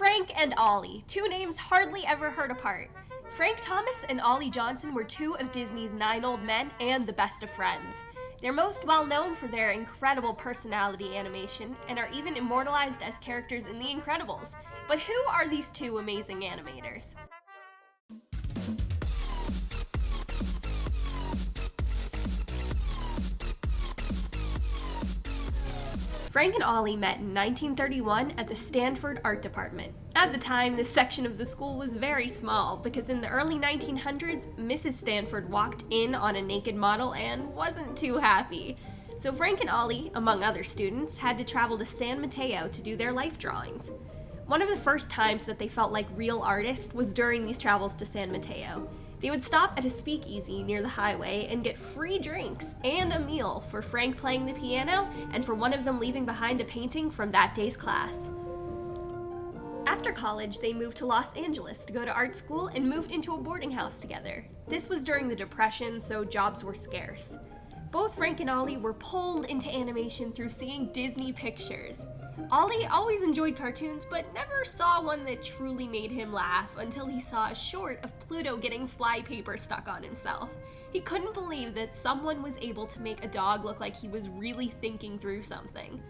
Frank and Ollie, two names hardly ever heard apart. Frank Thomas and Ollie Johnson were two of Disney's 9 old men and the best of friends. They're most well known for their incredible personality animation and are even immortalized as characters in The Incredibles. But who are these two amazing animators? Frank and Ollie met in 1931 at the Stanford Art Department. At the time, this section of the school was very small because in the early 1900s, Mrs. Stanford walked in on a naked model and wasn't too happy. So Frank and Ollie, among other students, had to travel to San Mateo to do their life drawings. One of the first times that they felt like real artists was during these travels to San Mateo. They would stop at a speakeasy near the highway and get free drinks and a meal for Frank playing the piano and for one of them leaving behind a painting from that day's class. After college, they moved to Los Angeles to go to art school and moved into a boarding house together. This was during the Depression, so jobs were scarce. Both Frank and Ollie were pulled into animation through seeing Disney pictures. Ollie always enjoyed cartoons, but never saw one that truly made him laugh until he saw a short of Pluto getting flypaper stuck on himself. He couldn't believe that someone was able to make a dog look like he was really thinking through something.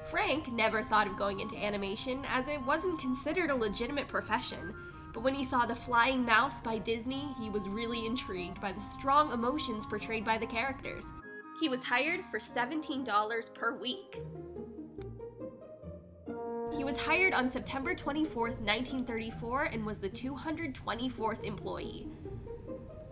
Frank never thought of going into animation as it wasn't considered a legitimate profession, but when he saw The Flying Mouse by Disney, he was really intrigued by the strong emotions portrayed by the characters. He was hired for $17 per week. He was hired on September 24th, 1934, and was the 224th employee.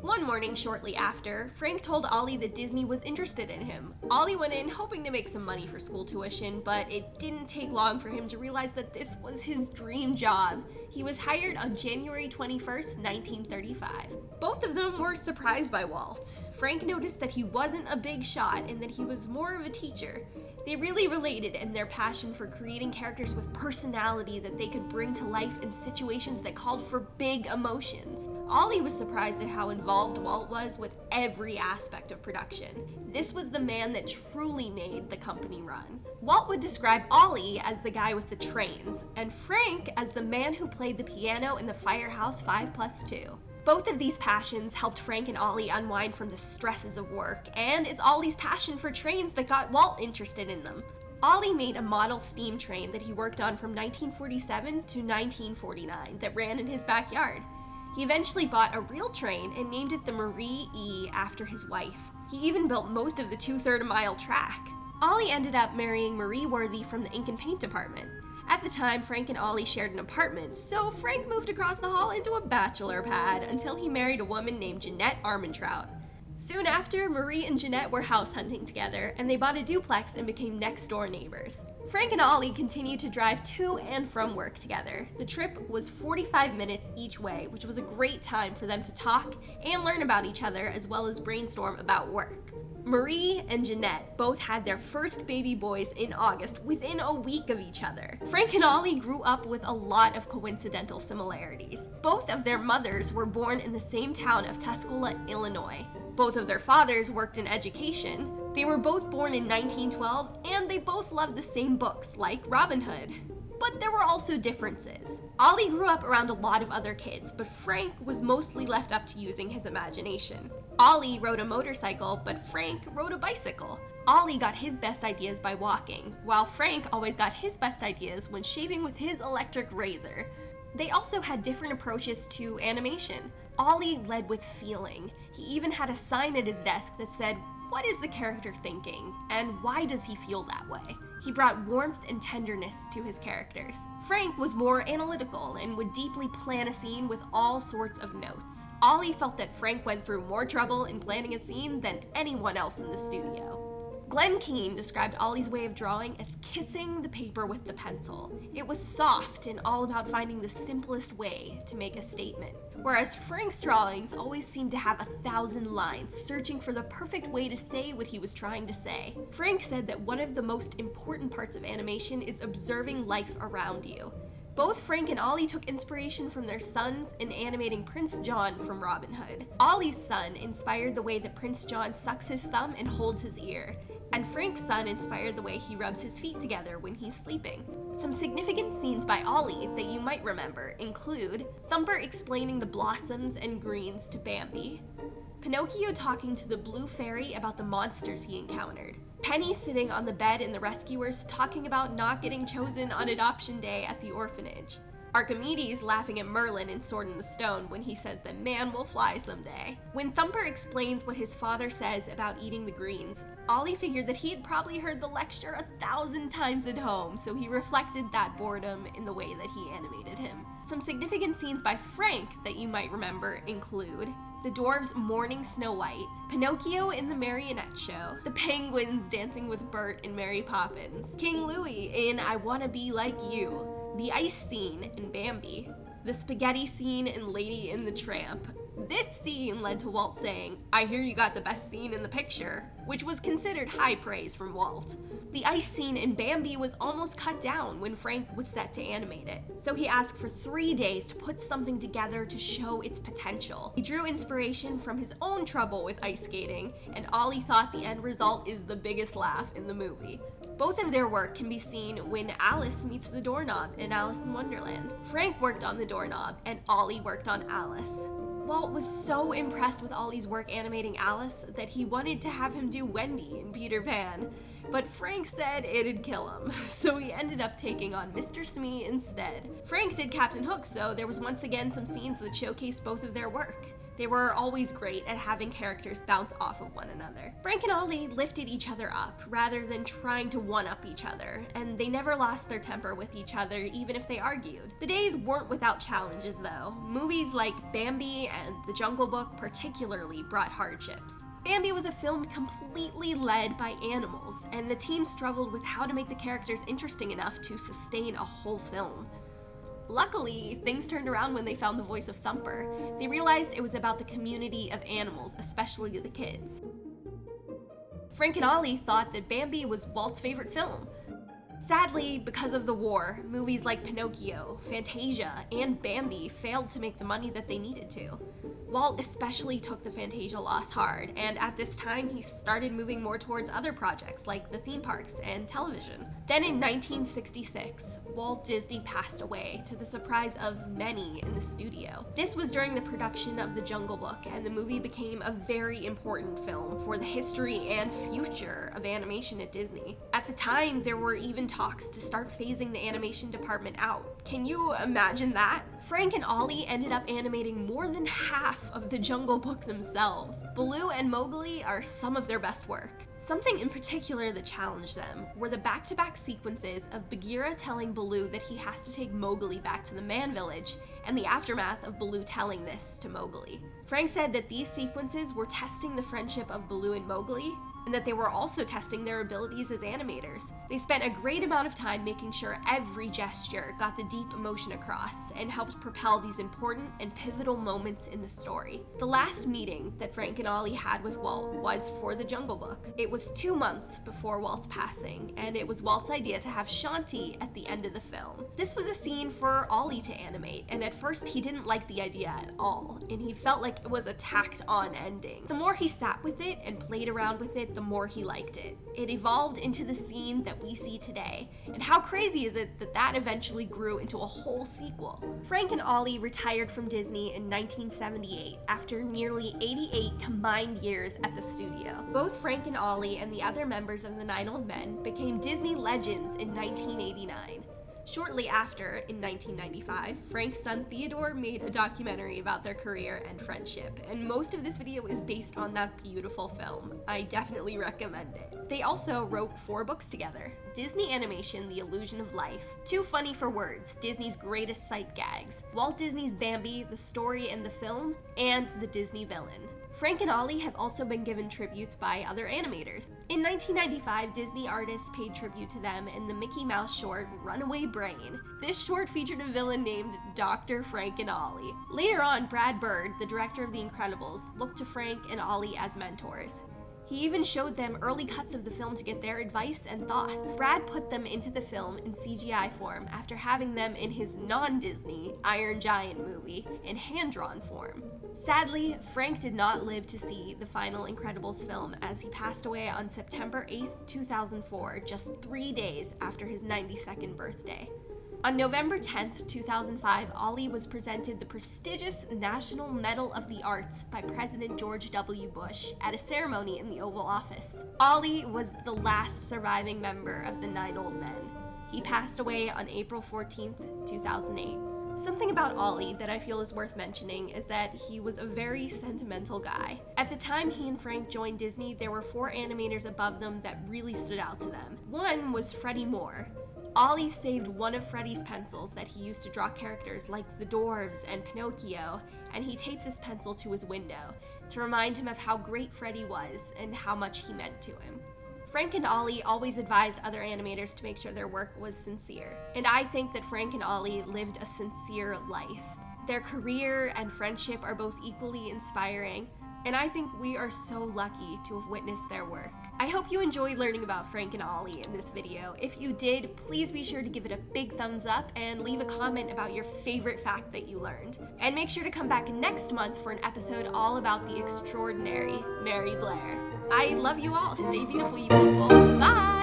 One morning shortly after, Frank told Ollie that Disney was interested in him. Ollie went in hoping to make some money for school tuition, but it didn't take long for him to realize that this was his dream job. He was hired on January 21st, 1935. Both of them were surprised by Walt. Frank noticed that he wasn't a big shot and that he was more of a teacher. They really related in their passion for creating characters with personality that they could bring to life in situations that called for big emotions. Ollie was surprised at how involved Walt was with every aspect of production. This was the man that truly made the company run. Walt would describe Ollie as the guy with the trains, and Frank as the man who played the piano in the Firehouse 5+2. Both of these passions helped Frank and Ollie unwind from the stresses of work, and it's Ollie's passion for trains that got Walt interested in them. Ollie made a model steam train that he worked on from 1947 to 1949 that ran in his backyard. He eventually bought a real train and named it the Marie E after his wife. He even built most of the 2/3 mile track. Ollie ended up marrying Marie Worthy from the ink and paint department. At the time, Frank and Ollie shared an apartment, so Frank moved across the hall into a bachelor pad until he married a woman named Jeanette Armentrout. Soon after, Marie and Jeanette were house hunting together, and they bought a duplex and became next-door neighbors. Frank and Ollie continued to drive to and from work together. The trip was 45 minutes each way, which was a great time for them to talk and learn about each other as well as brainstorm about work. Marie and Jeanette both had their first baby boys in August within a week of each other. Frank and Ollie grew up with a lot of coincidental similarities. Both of their mothers were born in the same town of Tuscola, Illinois. Both of their fathers worked in education. They were both born in 1912, and they both loved the same books, like Robin Hood. But there were also differences. Ollie grew up around a lot of other kids, but Frank was mostly left up to using his imagination. Ollie rode a motorcycle, but Frank rode a bicycle. Ollie got his best ideas by walking, while Frank always got his best ideas when shaving with his electric razor. They also had different approaches to animation. Ollie led with feeling. He even had a sign at his desk that said, "What is the character thinking, and why does he feel that way?" He brought warmth and tenderness to his characters. Frank was more analytical and would deeply plan a scene with all sorts of notes. Ollie felt that Frank went through more trouble in planning a scene than anyone else in the studio. Glenn Keane described Ollie's way of drawing as kissing the paper with the pencil. It was soft and all about finding the simplest way to make a statement, whereas Frank's drawings always seemed to have 1,000 lines, searching for the perfect way to say what he was trying to say. Frank said that one of the most important parts of animation is observing life around you. Both Frank and Ollie took inspiration from their sons in animating Prince John from Robin Hood. Ollie's son inspired the way that Prince John sucks his thumb and holds his ear, and Frank's son inspired the way he rubs his feet together when he's sleeping. Some significant scenes by Ollie that you might remember include Thumper explaining the blossoms and greens to Bambi, Pinocchio talking to the blue fairy about the monsters he encountered, Penny sitting on the bed in The Rescuers talking about not getting chosen on adoption day at the orphanage, Archimedes laughing at Merlin in Sword in the Stone when he says that man will fly someday. When Thumper explains what his father says about eating the greens, Ollie figured that he had probably heard the lecture 1,000 times at home, so he reflected that boredom in the way that he animated him. Some significant scenes by Frank that you might remember include the dwarves mourning Snow White, Pinocchio in the Marionette Show, the penguins dancing with Bert in Mary Poppins, King Louie in I Wanna Be Like You, the ice scene in Bambi, the spaghetti scene in Lady and the Tramp. This scene led to Walt saying, "I hear you got the best scene in the picture," which was considered high praise from Walt. The ice scene in Bambi was almost cut down when Frank was set to animate it, so he asked for 3 days to put something together to show its potential. He drew inspiration from his own trouble with ice skating, and Ollie thought the end result is the biggest laugh in the movie. Both of their work can be seen when Alice meets the doorknob in Alice in Wonderland. Frank worked on the doorknob, and Ollie worked on Alice. Walt was so impressed with Ollie's work animating Alice that he wanted to have him do Wendy in Peter Pan, but Frank said it'd kill him, so he ended up taking on Mr. Smee instead. Frank did Captain Hook, so there was once again some scenes that showcased both of their work. They were always great at having characters bounce off of one another. Frank and Ollie lifted each other up rather than trying to one-up each other, and they never lost their temper with each other even if they argued. The days weren't without challenges though. Movies like Bambi and The Jungle Book particularly brought hardships. Bambi was a film completely led by animals, and the team struggled with how to make the characters interesting enough to sustain a whole film. Luckily, things turned around when they found the voice of Thumper. They realized it was about the community of animals, especially the kids. Frank and Ollie thought that Bambi was Walt's favorite film. Sadly, because of the war, movies like Pinocchio, Fantasia, and Bambi failed to make the money that they needed to. Walt especially took the Fantasia loss hard, and at this time he started moving more towards other projects like the theme parks and television. Then in 1966, Walt Disney passed away to the surprise of many in the studio. This was during the production of The Jungle Book, and the movie became a very important film for the history and future of animation at Disney. At the time, there were even talks to start phasing the animation department out. Can you imagine that? Frank and Ollie ended up animating more than half of The Jungle Book themselves. Baloo and Mowgli are some of their best work. Something in particular that challenged them were the back-to-back sequences of Bagheera telling Baloo that he has to take Mowgli back to the man village, and the aftermath of Baloo telling this to Mowgli. Frank said that these sequences were testing the friendship of Baloo and Mowgli, and that they were also testing their abilities as animators. They spent a great amount of time making sure every gesture got the deep emotion across and helped propel these important and pivotal moments in the story. The last meeting that Frank and Ollie had with Walt was for The Jungle Book. It was 2 months before Walt's passing, and it was Walt's idea to have Shanti at the end of the film. This was a scene for Ollie to animate, and at first he didn't like the idea at all, and he felt like it was a tacked-on ending. The more he sat with it and played around with it, the more he liked it. It evolved into the scene that we see today, and how crazy is it that that eventually grew into a whole sequel? Frank and Ollie retired from Disney in 1978 after nearly 88 combined years at the studio. Both Frank and Ollie and the other members of the Nine Old Men became Disney legends in 1989. Shortly after, in 1995, Frank's son Theodore made a documentary about their career and friendship, and most of this video is based on that beautiful film. I definitely recommend it. They also wrote 4 books together: Disney Animation, The Illusion of Life, Too Funny for Words, Disney's Greatest Sight Gags, Walt Disney's Bambi, The Story and the Film, and The Disney Villain. Frank and Ollie have also been given tributes by other animators. In 1995, Disney artists paid tribute to them in the Mickey Mouse short Runaway Brain. This short featured a villain named Dr. Frank and Ollie. Later on, Brad Bird, the director of The Incredibles, looked to Frank and Ollie as mentors. He even showed them early cuts of the film to get their advice and thoughts. Brad put them into the film in CGI form after having them in his non-Disney Iron Giant movie in hand-drawn form. Sadly, Frank did not live to see the final Incredibles film as he passed away on September 8th, 2004, just 3 days after his 92nd birthday. On November 10th, 2005, Ollie was presented the prestigious National Medal of the Arts by President George W. Bush at a ceremony in the Oval Office. Ollie was the last surviving member of the 9 Old Men. He passed away on April 14th, 2008. Something about Ollie that I feel is worth mentioning is that he was a very sentimental guy. At the time he and Frank joined Disney, there were 4 animators above them that really stood out to them. One was Freddie Moore. Ollie saved one of Freddie's pencils that he used to draw characters like the Dwarves and Pinocchio, and he taped this pencil to his window to remind him of how great Freddie was and how much he meant to him. Frank and Ollie always advised other animators to make sure their work was sincere, and I think that Frank and Ollie lived a sincere life. Their career and friendship are both equally inspiring, and I think we are so lucky to have witnessed their work. I hope you enjoyed learning about Frank and Ollie in this video. If you did, please be sure to give it a big thumbs up and leave a comment about your favorite fact that you learned. And make sure to come back next month for an episode all about the extraordinary Mary Blair. I love you all. Stay beautiful, you people. Bye!